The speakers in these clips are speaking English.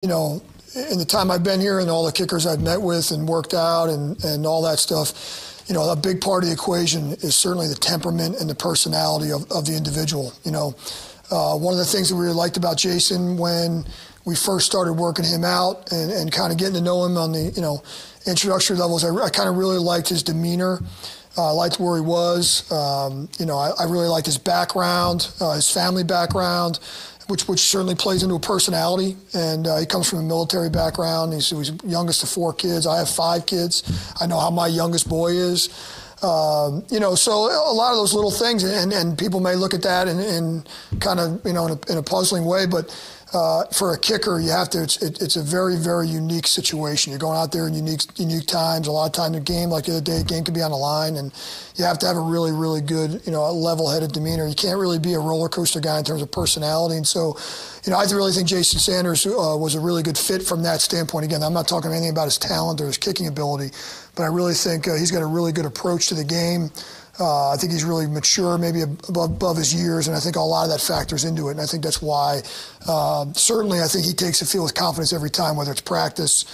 In the time I've been here and all the kickers I've met with and worked out and all that stuff, a big part of the equation is certainly the temperament and the personality of the individual. One of the things that we really liked about Jason when we first started working him out and kind of getting to know him on the, introductory levels, I kind of really liked his demeanor. I liked where he was. I really liked his background, his family background, which certainly plays into a personality. And he comes from a military background. He's youngest of 4 kids. I have 5 kids. I know how my youngest boy is. So a lot of those little things, and people may look at that and kind of, in a puzzling way, but for a kicker, you have to. It's a very, very unique situation. You're going out there in unique times. A lot of time, the game, like the other day, the game could be on the line, and you have to have a really, really good, level-headed demeanor. You can't really be a roller coaster guy in terms of personality. And so, I really think Jason Sanders was a really good fit from that standpoint. Again, I'm not talking anything about his talent or his kicking ability, but I really think he's got a really good approach to the game. I think he's really mature, maybe above his years, and I think a lot of that factors into it. And I think that's why, certainly, I think he takes the field with confidence every time, whether it's practice,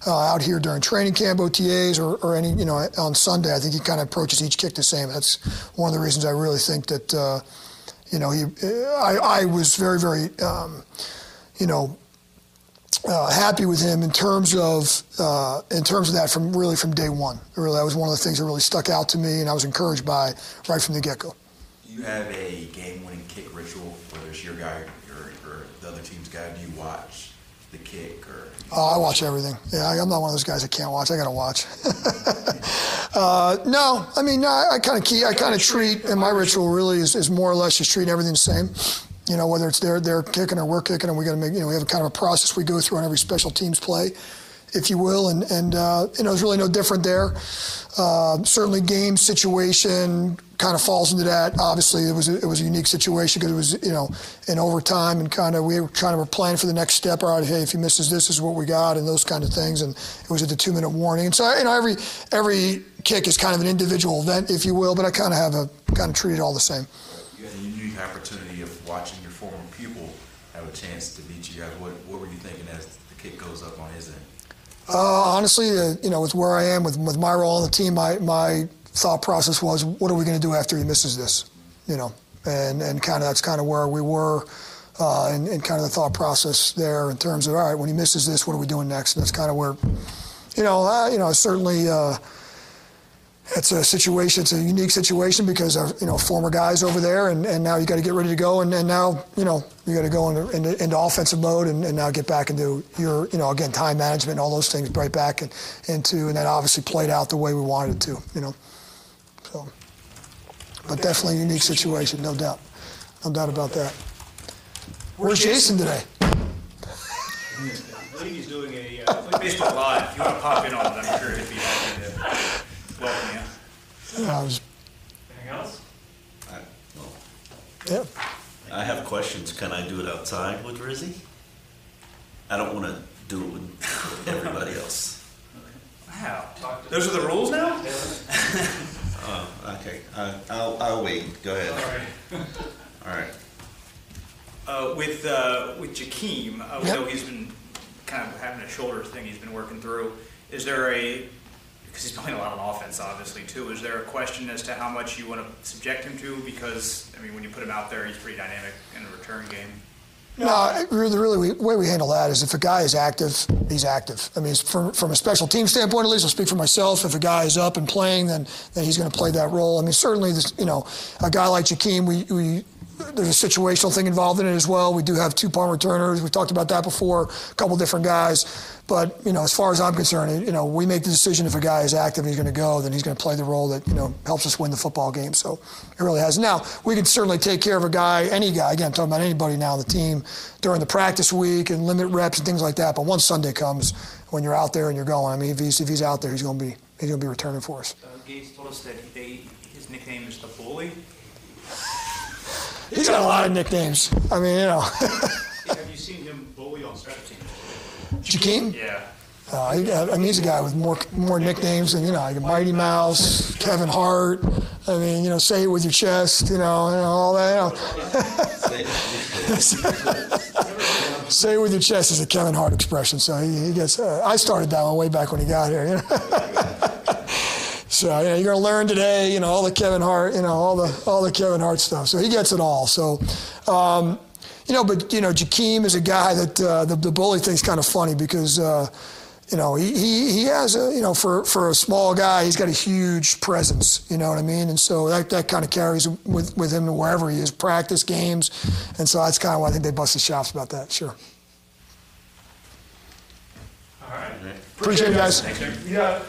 out here during training camp, OTAs, or any, on Sunday. I think he kind of approaches each kick the same. That's one of the reasons I really think that, I was very, very, happy with him in terms of that from day one. Really, that was one of the things that really stuck out to me, and I was encouraged by right from the get-go. Do you have a game-winning kick ritual, whether it's your guy or the other team's guy? Do you watch the kick or? I watch everything. Yeah, I'm not one of those guys that can't watch. I got to watch. No, I kind of treat, and my ritual really is more or less just treating everything the same. Whether it's they're kicking or we're kicking, and we got to make, we have a kind of a process we go through on every special teams play, if you will, and it's really no different there. Certainly, game situation kind of falls into that. Obviously, it was a unique situation because it was in overtime, and kind of we were planning for the next step. All right, hey, if he misses this is what we got, and those kind of things. And it was at the 2-minute warning, and so every kick is kind of an individual event, if you will, but I kind of treat it all the same. You had a unique opportunity of watching your former pupil have a chance to beat you guys. What were you thinking as the kick goes up on his end? Honestly, with where I am, with my role on the team, my thought process was, what are we going to do after he misses this? And kind of that's kind of where we were, and kind of the thought process there in terms of, all right, when he misses this, what are we doing next? And that's kind of where, certainly. It's a situation. It's a unique situation because our, former guys over there, and now you got to get ready to go, and now, you got to go into offensive mode, and now get back into your, again, time management and all those things right back into, and that obviously played out the way we wanted it to, So, but definitely a unique situation, no doubt about that. Where's Jason today? I believe he's doing a Facebook Live. If you want to pop in on it, I'm sure he'd be happy to. Welcome, yeah. Anything else? Yeah. I have questions. Can I do it outside with Rizzi? I don't want to do it with everybody else. Wow. Those are the rules now? Okay. I'll wait. Go ahead. All right. With Jakeem, we know he's been kind of having a shoulder thing he's been working through. Is there because he's playing a lot on offense, obviously, too. Is there a question as to how much you want to subject him to? Because, when you put him out there, he's pretty dynamic in the return game. No, really, the way we handle that is if a guy is active, he's active. From a special team standpoint, at least, I'll speak for myself. If a guy is up and playing, then he's going to play that role. Certainly, a guy like Jakeem, there's a situational thing involved in it as well. We do have 2 punt returners. We talked about that before, a couple different guys. But, as far as I'm concerned, we make the decision if a guy is active and he's going to go, then he's going to play the role that, helps us win the football game. So it really has. Now, we can certainly take care of any guy, again, I'm talking about anybody now on the team, during the practice week and limit reps and things like that. But once Sunday comes, when you're out there and you're going, if he's out there, he's going to be returning for us. Gates told us that his nickname is the Bully. He's got a lot of nicknames. Have you seen him bully on special teams? Jakeem? Yeah. He's a guy with more nicknames than, like Mighty Mouse, Kevin Hart. Say it with your chest, all that. Say it with your chest is a Kevin Hart expression. So he gets. I started that one way back when he got here. You know? So you're going to learn today. All the Kevin Hart. All the Kevin Hart stuff. So he gets it all. So. But Jakeem is a guy that the bully thing's kind of funny because. He has for a small guy, he's got a huge presence, you know what I mean? And so that kind of carries with him to wherever he is, practice, games. And so that's kind of why I think they busted chops about that, sure. All right. Appreciate it, guys. Thanks, sir. Yeah.